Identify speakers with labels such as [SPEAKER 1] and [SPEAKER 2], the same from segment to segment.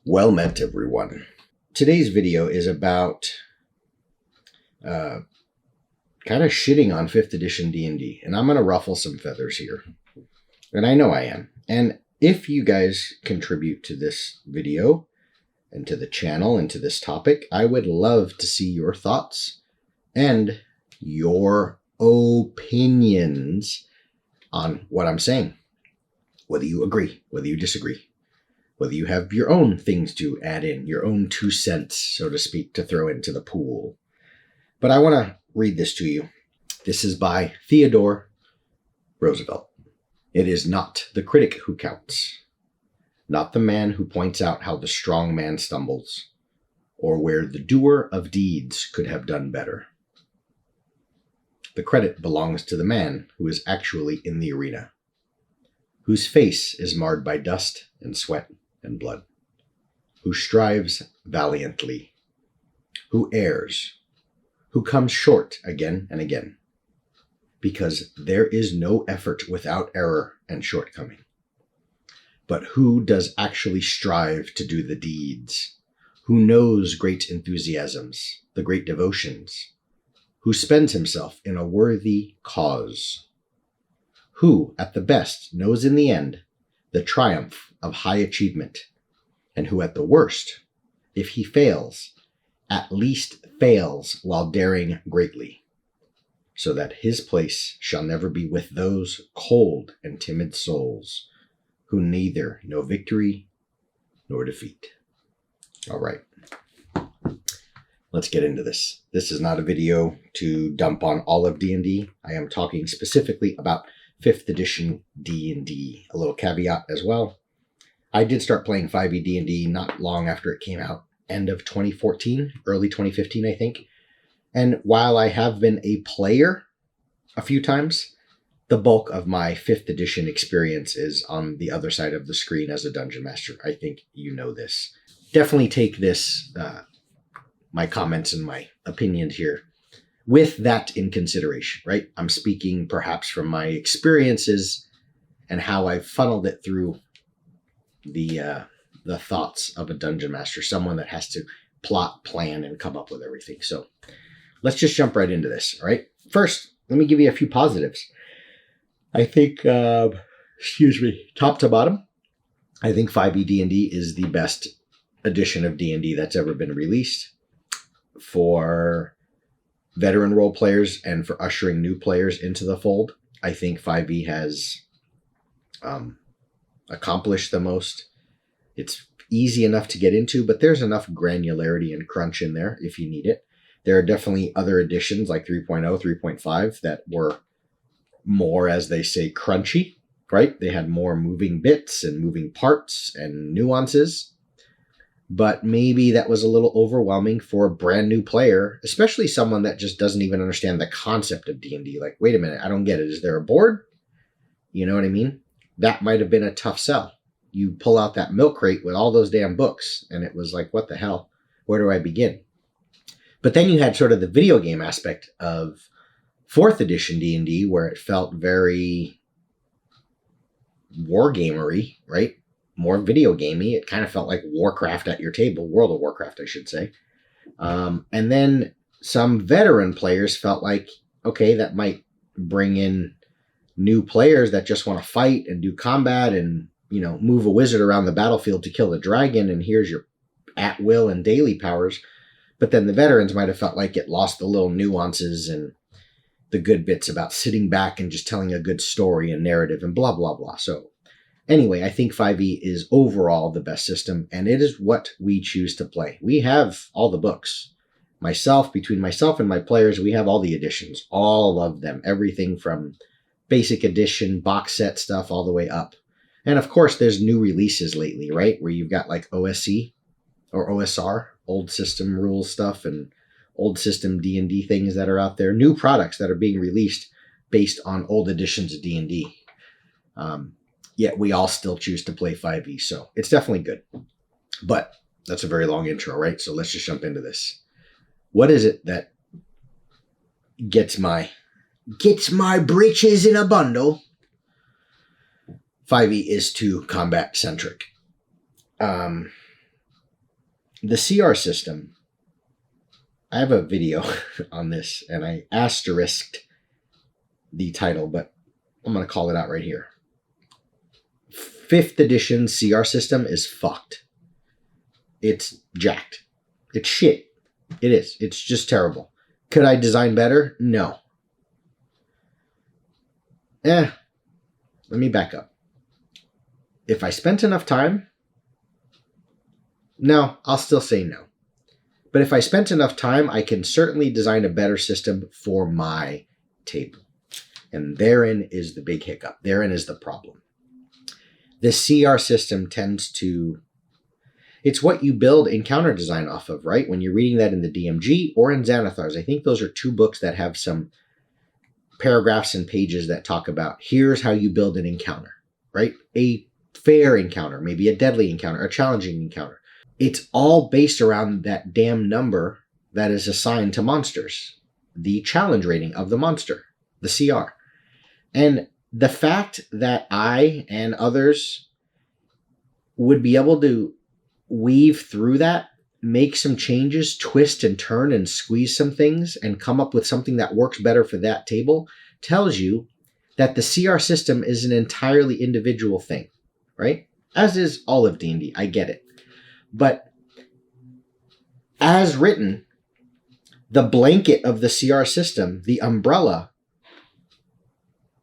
[SPEAKER 1] Well met, everyone. Today's video is about kind of shitting on 5th edition D&D, and I'm going to ruffle some feathers here. And I know I am. And if you guys contribute to this video and to the channel and to this topic, I would love to see your thoughts and your opinions on what I'm saying. Whether you agree, whether you disagree, whether you have your own things to add in, your own 2 cents, so to speak, to throw into the pool. But I want to read this to you. This is by Theodore Roosevelt. It is not the critic who counts, not the man who points out how the strong man stumbles, or where the doer of deeds could have done better. The credit belongs to the man who is actually in the arena, whose face is marred by dust and sweat and blood, who strives valiantly, who errs, who comes short again and again, because there is no effort without error and shortcoming, but who does actually strive to do the deeds, who knows great enthusiasms, the great devotions, who spends himself in a worthy cause, who, at the best, knows in the end the triumph of high achievement, and who, at the worst, if he fails, at least fails while daring greatly, so that his place shall never be with those cold and timid souls who neither know victory nor defeat. All right. Let's get into this. This is not a video to dump on all of D&D. I am talking specifically about 5th edition D&D. A little caveat as well. I did start playing 5e D&D not long after it came out. End of 2014, early 2015, I think. And while I have been a player a few times, the bulk of my 5th edition experience is on the other side of the screen as a dungeon master. I think you know this. Definitely take this, my comments and my opinions here, with that in consideration, right? I'm speaking perhaps from my experiences and how I've funneled it through the thoughts of a dungeon master, someone that has to plot, plan, and come up with everything. So let's just jump right into this, all right? First, let me give you a few positives. I think, top to bottom, I think 5e D&D is the best edition of D&D that's ever been released. For veteran role players and for ushering new players into the fold, I think 5e has accomplished the most. It's easy enough to get into, but there's enough granularity and crunch in there if you need it. There are definitely other editions like 3.0, 3.5 that were more, as they say, crunchy, right? They had more moving bits and moving parts and nuances. But maybe that was a little overwhelming for a brand new player, especially someone that just doesn't even understand the concept of D&D. Like, wait a minute, I don't get it. Is there a board? You know what I mean? That might have been a tough sell. You pull out that milk crate with all those damn books, and it was like, what the hell? Where do I begin? But then you had sort of the video game aspect of 4th edition D&D, where it felt very wargamery, right? More video gamey. It kind of felt like Warcraft at your table, World of Warcraft, I should say. And then some veteran players felt like, okay, that might bring in new players that just want to fight and do combat and, you know, move a wizard around the battlefield to kill the dragon, and here's your at-will and daily powers. But then the veterans might have felt like it lost the little nuances and the good bits about sitting back and just telling a good story and narrative and blah, blah, blah. So anyway, I think 5e is overall the best system, and it is what we choose to play. We have all the books. Between myself and my players, we have all the editions, all of them, everything from basic edition, box set stuff, all the way up. And of course, there's new releases lately, right? Where you've got like OSC or OSR, old system rules stuff, and old system D&D things that are out there. New products that are being released based on old editions of D&D. Yet we all still choose to play 5e, so it's definitely good. But that's a very long intro, right? So let's just jump into this. What is it that gets my britches in a bundle? 5e is too combat centric. The CR system, I have a video on this, and I asterisked the title, but I'm going to call it out right here. 5th edition CR system is fucked. It's jacked. It's shit. It is. It's just terrible. Could I design better? No. Let me back up. If I spent enough time, no, I'll still say no. But if I spent enough time, I can certainly design a better system for my table. And therein is the big hiccup. Therein is the problem. The CR system tends to... It's what you build encounter design off of, right? When you're reading that in the DMG or in Xanathars. I think those are 2 books that have some paragraphs and pages that talk about here's how you build an encounter, right? A fair encounter, maybe a deadly encounter, a challenging encounter. It's all based around that damn number that is assigned to monsters, the challenge rating of the monster, the CR. And the fact that I and others would be able to weave through that, make some changes, twist and turn and squeeze some things, and come up with something that works better for that table tells you that the CR system is an entirely individual thing, right? As is all of D&D. I get it. But as written, the blanket of the CR system, the umbrella,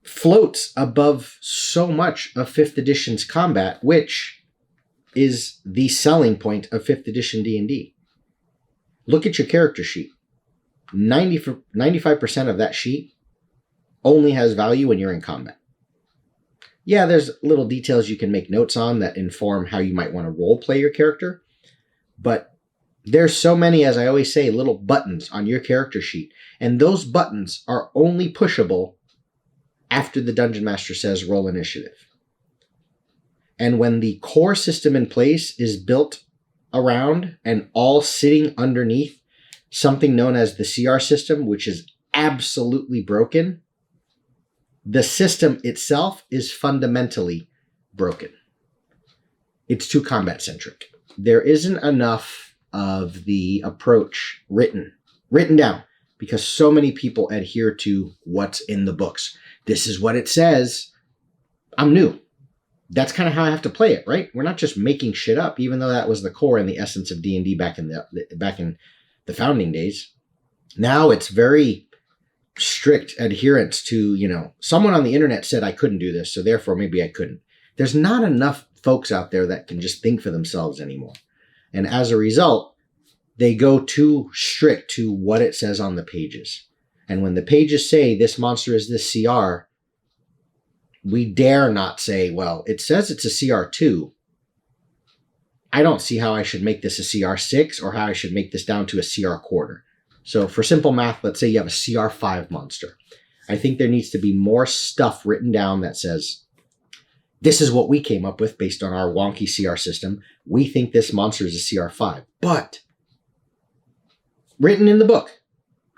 [SPEAKER 1] floats above so much of 5th edition's combat, which is the selling point of 5th edition D&D. Look at your character sheet. 95% of that sheet only has value when you're in combat. Yeah, there's little details you can make notes on that inform how you might want to role play your character, but there's so many, as I always say, little buttons on your character sheet, and those buttons are only pushable after the Dungeon Master says roll initiative. And when the core system in place is built around and all sitting underneath something known as the CR system, which is absolutely broken, the system itself is fundamentally broken. It's too combat-centric. There isn't enough of the approach written down, because so many people adhere to what's in the books. This is what it says. I'm new. That's kind of how I have to play it, right? We're not just making shit up, even though that was the core and the essence of D&D back in the founding days. Now it's very strict adherence to, someone on the internet said I couldn't do this, so therefore maybe I couldn't. There's not enough folks out there that can just think for themselves anymore. And as a result, they go too strict to what it says on the pages. And when the pages say this monster is this CR, we dare not say, well, it says it's a CR2. I don't see how I should make this a CR6 or how I should make this down to a CR quarter. So for simple math, let's say you have a CR5 monster. I think there needs to be more stuff written down that says, this is what we came up with based on our wonky CR system. We think this monster is a CR5. But written in the book.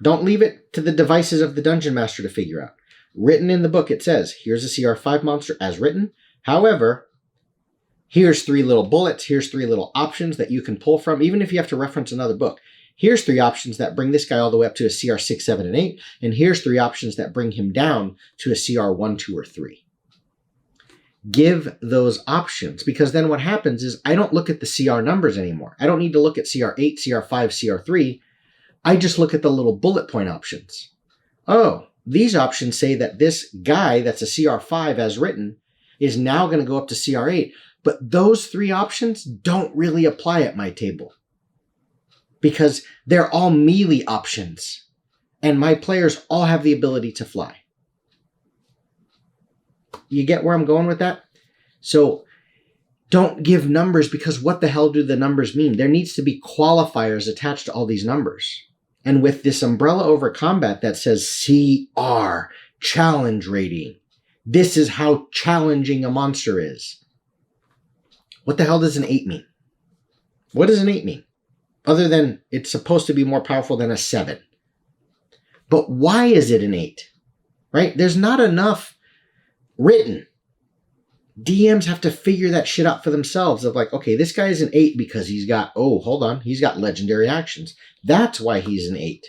[SPEAKER 1] Don't leave it to the devices of the Dungeon Master to figure out. Written in the book, it says, here's a CR5 monster as written. However, here's 3 little bullets. Here's 3 little options that you can pull from, even if you have to reference another book. Here's 3 options that bring this guy all the way up to a CR 6, 7, and 8. And here's 3 options that bring him down to a CR 1, 2, or 3. Give those options, because then what happens is I don't look at the CR numbers anymore. I don't need to look at CR 8, CR 5, CR 3. I just look at the little bullet point options. Oh, these options say that this guy that's a CR5 as written is now going to go up to CR8. But those 3 options don't really apply at my table, because they're all melee options, and my players all have the ability to fly. You get where I'm going with that? So don't give numbers, because what the hell do the numbers mean? There needs to be qualifiers attached to all these numbers. And with this umbrella over combat that says CR, challenge rating, this is how challenging a monster is. What the hell does an 8 mean? What does an 8 mean? Other than it's supposed to be more powerful than a 7. But why is it an 8? Right? There's not enough written DMs have to figure that shit out for themselves of like, okay, this guy is an 8 because he's got, oh, hold on, he's got legendary actions. That's why he's an 8.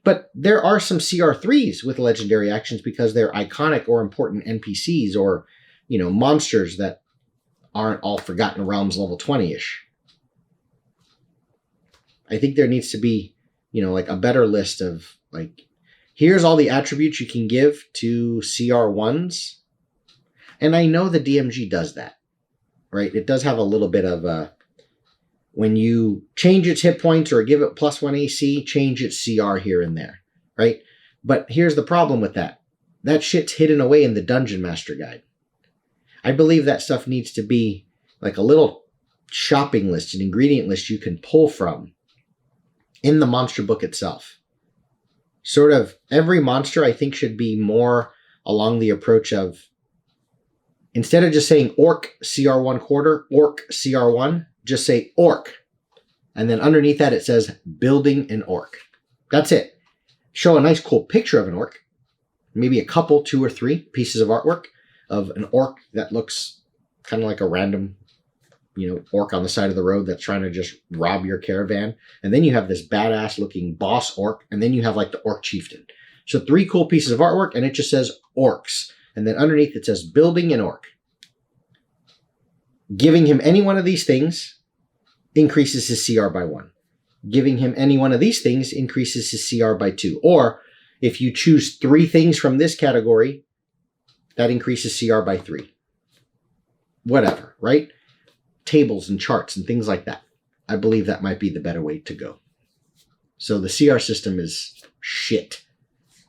[SPEAKER 1] But there are some CR3s with legendary actions because they're iconic or important NPCs or, monsters that aren't all Forgotten Realms level 20-ish. I think there needs to be, like a better list of like, here's all the attributes you can give to CR1s. And I know the DMG does that, right? It does have a little bit of when you change its hit points or give it +1 AC, change its CR here and there, right? But here's the problem with that. That shit's hidden away in the Dungeon Master Guide. I believe that stuff needs to be like a little shopping list, an ingredient list you can pull from in the monster book itself. Sort of every monster, I think, should be more along the approach of, instead of just saying orc CR1 quarter, orc CR1, just say orc. And then underneath that, it says building an orc. That's it. Show a nice cool picture of an orc. Maybe a couple, 2 or 3 pieces of artwork of an orc that looks kind of like a random, orc on the side of the road that's trying to just rob your caravan. And then you have this badass looking boss orc. And then you have like the orc chieftain. So 3 cool pieces of artwork and it just says orcs. And then underneath it says building an orc. Giving him any one of these things increases his CR by 1. Giving him any one of these things increases his CR by 2. Or if you choose 3 things from this category, that increases CR by 3. Whatever, right? Tables and charts and things like that. I believe that might be the better way to go. So the CR system is shit,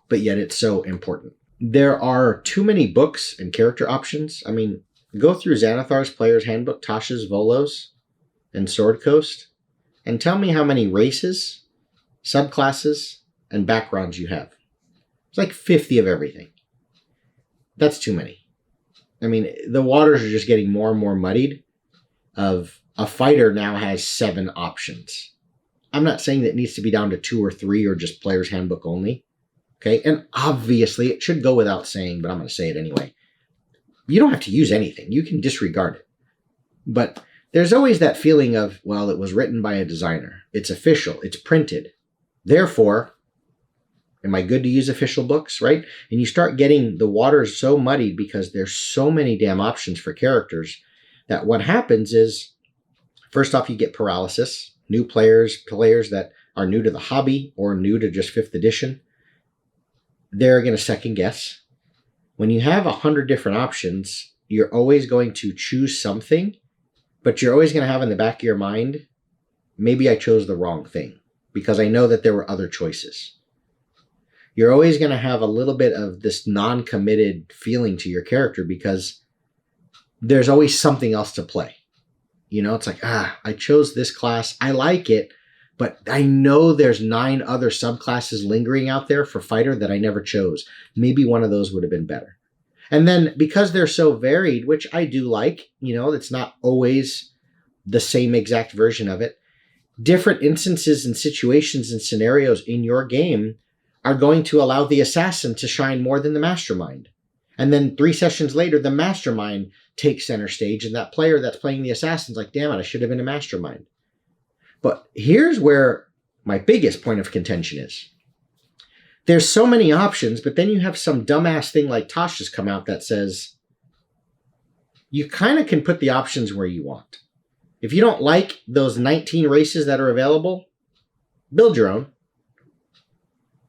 [SPEAKER 1] but yet it's so important. There are too many books and character options. I mean, go through Xanathar's Player's Handbook, Tasha's Volos, and Sword Coast, and tell me how many races, subclasses, and backgrounds you have. It's like 50 of everything. That's too many. I mean, the waters are just getting more and more muddied. Of a fighter now has 7 options. I'm not saying that it needs to be down to 2 or 3 or just Player's Handbook only. Okay, and obviously it should go without saying, but I'm going to say it anyway. You don't have to use anything. You can disregard it. But there's always that feeling of, well, it was written by a designer. It's official. It's printed. Therefore, am I good to use official books, right? And you start getting the waters so muddied because there's so many damn options for characters that what happens is, first off, you get paralysis. New players that are new to the hobby or new to just 5th edition, they're going to second guess. When you have 100 different options, you're always going to choose something, but you're always going to have in the back of your mind, maybe I chose the wrong thing because I know that there were other choices. You're always going to have a little bit of this non-committed feeling to your character because there's always something else to play. It's like, I chose this class. I like it, but I know there's 9 other subclasses lingering out there for fighter that I never chose. Maybe one of those would have been better. And then because they're so varied, which I do like, it's not always the same exact version of it. Different instances and situations and scenarios in your game are going to allow the assassin to shine more than the mastermind. And then 3 sessions later, the mastermind takes center stage, and that player that's playing the assassin's like, damn it, I should have been a mastermind. But here's where my biggest point of contention is. There's so many options, but then you have some dumbass thing like Tasha's come out that says you kind of can put the options where you want. If you don't like those 19 races that are available, build your own.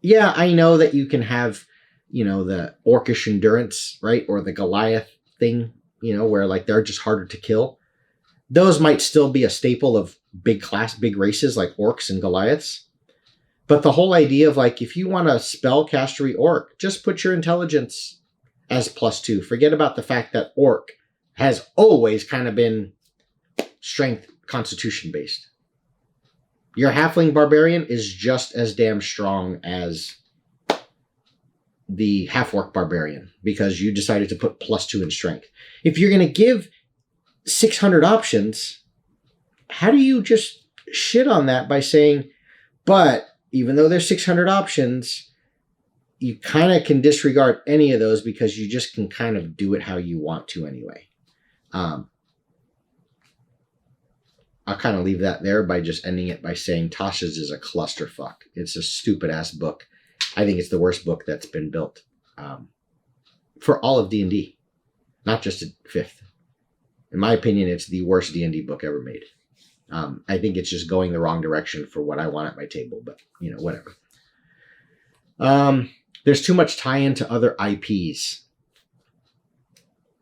[SPEAKER 1] Yeah, I know that you can have, the Orcish Endurance, right? Or the Goliath thing, where like they're just harder to kill. Those might still be a staple of big races like Orcs and Goliaths. But the whole idea of like, if you want a spellcastery Orc, just put your intelligence as +2. Forget about the fact that Orc has always kind of been strength constitution based. Your halfling barbarian is just as damn strong as the half-orc barbarian because you decided to put +2 in strength. If you're going to give 600 options, how do you just shit on that by saying, but even though there's 600 options, you kind of can disregard any of those because you just can kind of do it how you want to anyway. I'll kind of leave that there by just ending it by saying Tasha's is a clusterfuck. It's a stupid ass book. I think it's the worst book that's been built for all of D&D, not just at 5th. In my opinion, it's the worst D&D book ever made. I think it's just going the wrong direction for what I want at my table, but whatever. There's too much tie-in to other IPs.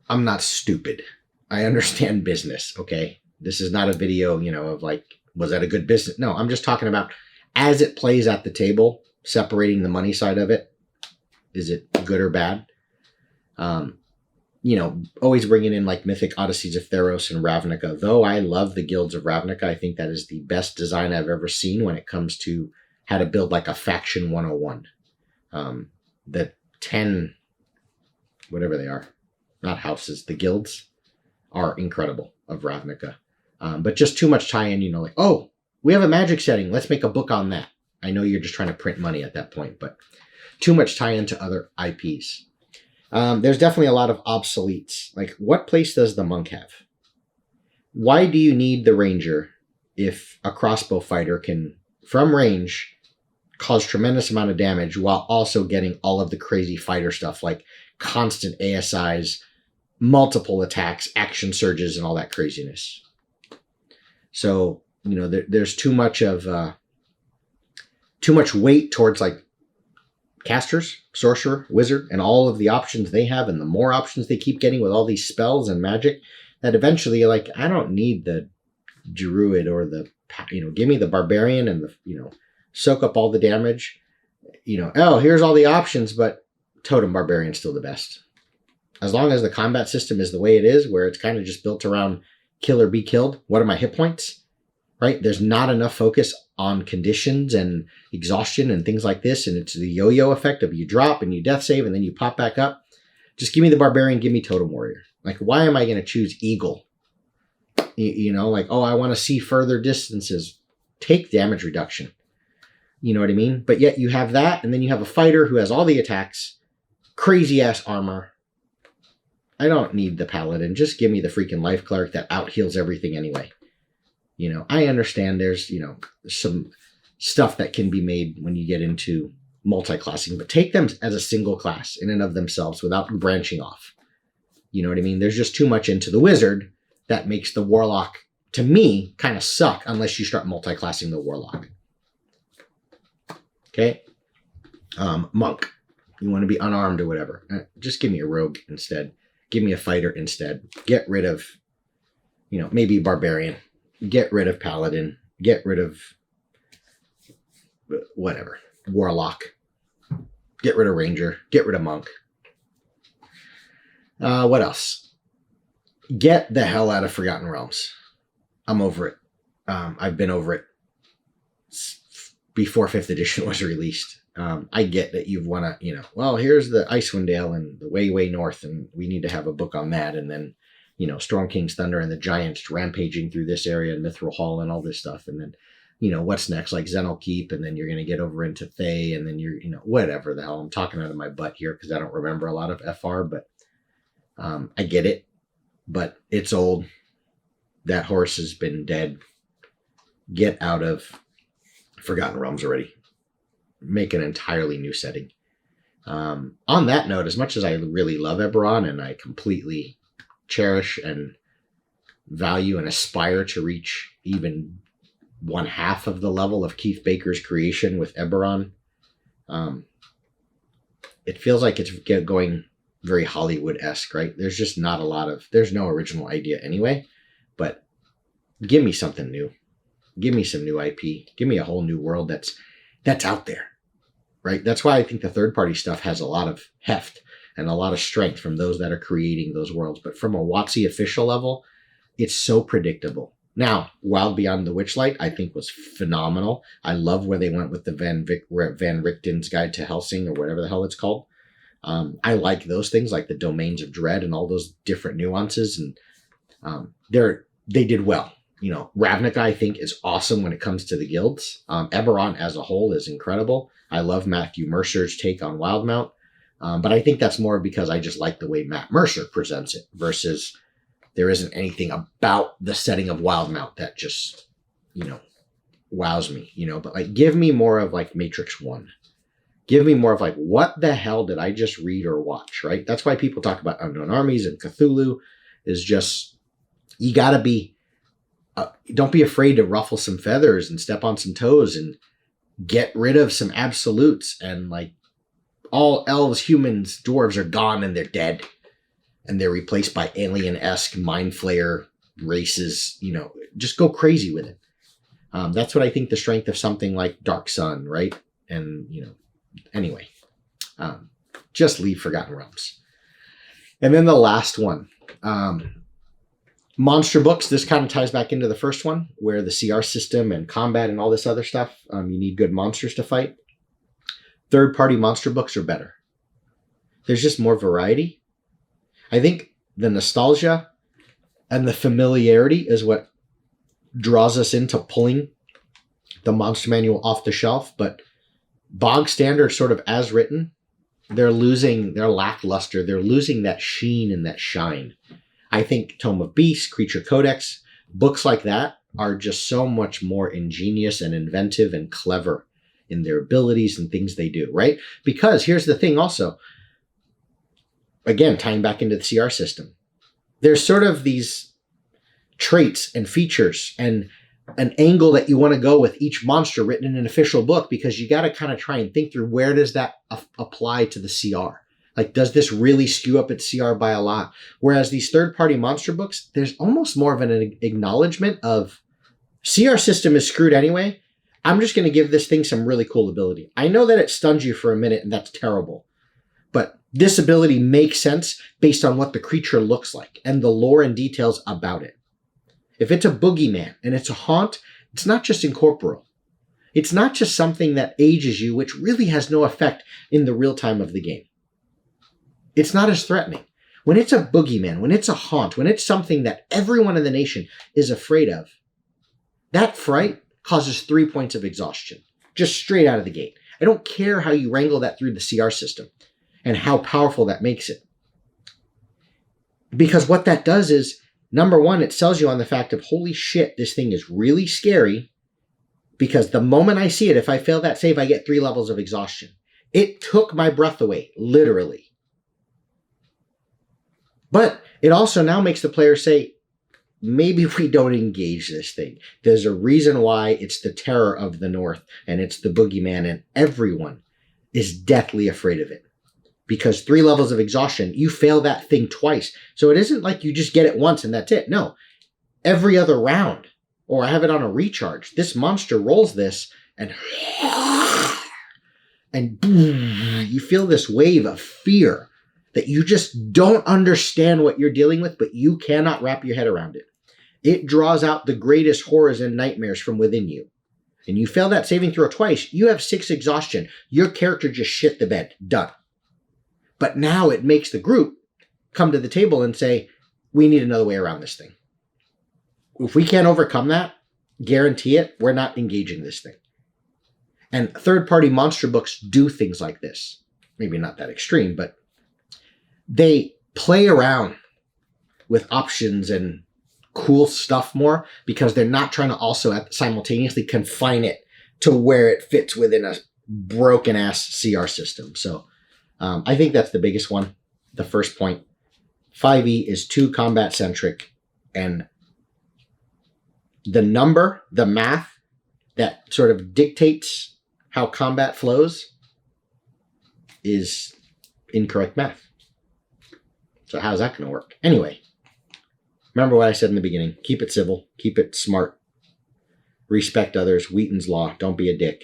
[SPEAKER 1] I'm not stupid. I understand business, okay? This is not a video, of like, was that a good business? No, I'm just talking about as it plays at the table, separating the money side of it. Is it good or bad? Always bringing in like Mythic Odysseys of Theros and Ravnica. Though I love the Guilds of Ravnica, I think that is the best design I've ever seen when it comes to how to build like a faction 101. The 10, whatever they are, not houses, the guilds are incredible of Ravnica. But just too much tie-in, like, oh, we have a magic setting. Let's make a book on that. I know you're just trying to print money at that point, but too much tie-in to other IPs. There's definitely a lot of obsoletes. Like, what place does the monk have? Why do you need the ranger if a crossbow fighter can, from range, cause tremendous amount of damage while also getting all of the crazy fighter stuff like constant ASIs, multiple attacks, action surges, and all that craziness? So, there's too much weight towards like casters, sorcerer, wizard, and all of the options they have, and the more options they keep getting with all these spells and magic, that eventually you're like, I don't need the druid or the, give me the barbarian and the, soak up all the damage. Oh, here's all the options, but totem barbarian's still the best. As long as the combat system is the way it is, where it's kind of just built around kill or be killed. What are my hit points? Right? There's not enough focus on conditions and exhaustion and things like this. And it's the yo-yo effect of you drop and you death save and then you pop back up. Just give me the barbarian, give me totem warrior. Like, why am I going to choose eagle? Like, oh, I want to see further distances. Take damage reduction. You know what I mean? But yet you have that, and then you have a fighter who has all the attacks, crazy ass armor. I don't need the paladin. Just give me the freaking life cleric that out heals everything anyway. I understand there's, some stuff that can be made when you get into multi-classing, but take them as a single class in and of themselves without branching off. You know what I mean? There's just too much into the wizard that makes the warlock, to me, kind of suck unless you start multi-classing the warlock. Okay? Monk. You want to be unarmed or whatever. Just give me a rogue instead. Give me a fighter instead. Get rid of, maybe barbarian. Get rid of paladin. Get rid of whatever. Warlock. Get rid of ranger. Get rid of monk. What else? Get the hell out of Forgotten Realms. I'm over it. I've been over it before 5th edition was released. I get that you've want to, well, here's the Icewind Dale and the way north, and we need to have a book on that. And then, Storm King's Thunder and the giants rampaging through this area and Mithril Hall and all this stuff. And then, what's next? Like Zenel Keep, and then you're going to get over into Thay, and then you're, whatever the hell. I'm talking out of my butt here because I don't remember a lot of FR, but I get it. But it's old. That horse has been dead. Get out of Forgotten Realms already. Make an entirely new setting. On that note, as much as I really love Eberron and I completely cherish and value and aspire to reach even 1/2 of the level of Keith Baker's creation with Eberron, it feels like it's going very Hollywood-esque, right? There's just not a lot of, there's no original idea anyway, but give me something new. Give me some new IP. Give me a whole new world that's out there, right? That's why I think the third-party stuff has a lot of heft and a lot of strength from those that are creating those worlds. But from a WotC official level, it's so predictable. Now, Wild Beyond the Witchlight, I think, was phenomenal. I love where they went with the Van Richten's Guide to Helsing, or whatever the hell it's called. I like those things, like the Domains of Dread and all those different nuances, and they did well. Ravnica, I think, is awesome when it comes to the guilds. Eberron as a whole is incredible. I love Matthew Mercer's take on Wildmount, but I think that's more because I just like the way Matt Mercer presents it versus There isn't anything about the setting of Wildmount that just, wows me, but like give me more of like Matrix 1. Give me more of like, what the hell did I just read or watch, right? That's why people talk about Unknown Armies and Cthulhu is just, you gotta be, don't be afraid to ruffle some feathers and step on some toes and get rid of some absolutes, and like all elves, humans, dwarves are gone and they're dead and they're replaced by alien-esque mind flayer races, just go crazy with it. That's what I think the strength of something like Dark Sun, right? And, anyway, just leave Forgotten Realms. And then the last one, monster books. This kind of ties back into the first one where the CR system and combat and all this other stuff, you need good monsters to fight. Third-party monster books are better. There's just more variety. I think the nostalgia and the familiarity is what draws us into pulling the monster manual off the shelf, but bog standard sort of as written, they're lackluster. They're losing that sheen and that shine. I think Tome of Beasts, Creature Codex, books like that are just so much more ingenious and inventive and clever in their abilities and things they do, right? Because here's the thing also, again, tying back into the CR system, there's sort of these traits and features and an angle that you want to go with each monster written in an official book, because you got to kind of try and think through where does that apply to the CR? Like, does this really skew up its CR by a lot? Whereas these third-party monster books, there's almost more of an acknowledgement of CR system is screwed anyway. I'm just going to give this thing some really cool ability. I know that it stuns you for a minute and that's terrible, but this ability makes sense based on what the creature looks like and the lore and details about it. If it's a boogeyman and it's a haunt, it's not just incorporeal. It's not just something that ages you, which really has no effect in the real time of the game. It's not as threatening. When it's a boogeyman, when it's a haunt, when it's something that everyone in the nation is afraid of, that fright causes 3 points of exhaustion, just straight out of the gate. I don't care how you wrangle that through the CR system and how powerful that makes it. Because what that does is, number one, it sells you on the fact of, holy shit, this thing is really scary, because the moment I see it, if I fail that save, I get 3 levels of exhaustion. It took my breath away, literally. But it also now makes the player say, maybe we don't engage this thing. There's a reason why it's the terror of the North, and it's the boogeyman, and everyone is deathly afraid of it. Because 3 levels of exhaustion, you fail that thing twice. So it isn't like you just get it once and that's it. No, every other round, or I have it on a recharge, this monster rolls this and boom, you feel this wave of fear that you just don't understand what you're dealing with, but you cannot wrap your head around it. It draws out the greatest horrors and nightmares from within you. And you fail that saving throw twice, you have 6 exhaustion. Your character just shit the bed. Done. But now it makes the group come to the table and say, we need another way around this thing. If we can't overcome that, guarantee it, we're not engaging this thing. And third-party monster books do things like this. Maybe not that extreme, but they play around with options and cool stuff more, because they're not trying to also simultaneously confine it to where it fits within a broken-ass CR system. So I think that's the biggest one. The first point, 5e is too combat-centric, and the math that sort of dictates how combat flows is incorrect math. So how's that going to work? Anyway, remember what I said in the beginning. Keep it civil. Keep it smart. Respect others. Wheaton's Law. Don't be a dick.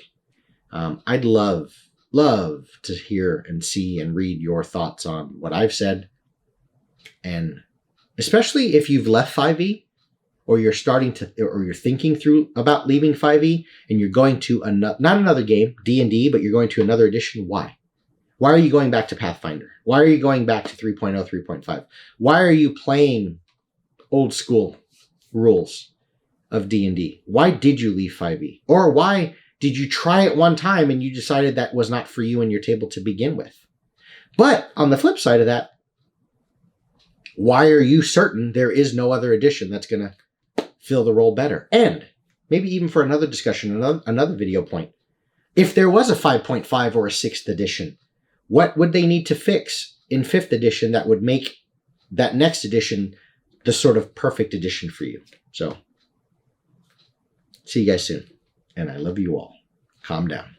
[SPEAKER 1] I'd love to hear and see and read your thoughts on what I've said. And especially if you've left 5e, or you're you're thinking through about leaving 5e, and you're going to not another game, D&D, but you're going to another edition. Why? Why are you going back to Pathfinder? Why are you going back to 3.0, 3.5? Why are you playing old school rules of D&D? Why did you leave 5e? Or why did you try it one time and you decided that was not for you and your table to begin with? But on the flip side of that, Why are you certain there is no other edition that's going to fill the role better? And maybe even for another discussion, another video point, if there was a 5.5 or a 6th edition, what would they need to fix in 5th edition that would make that next edition the sort of perfect edition for you? So, see you guys soon. And I love you all. Calm down.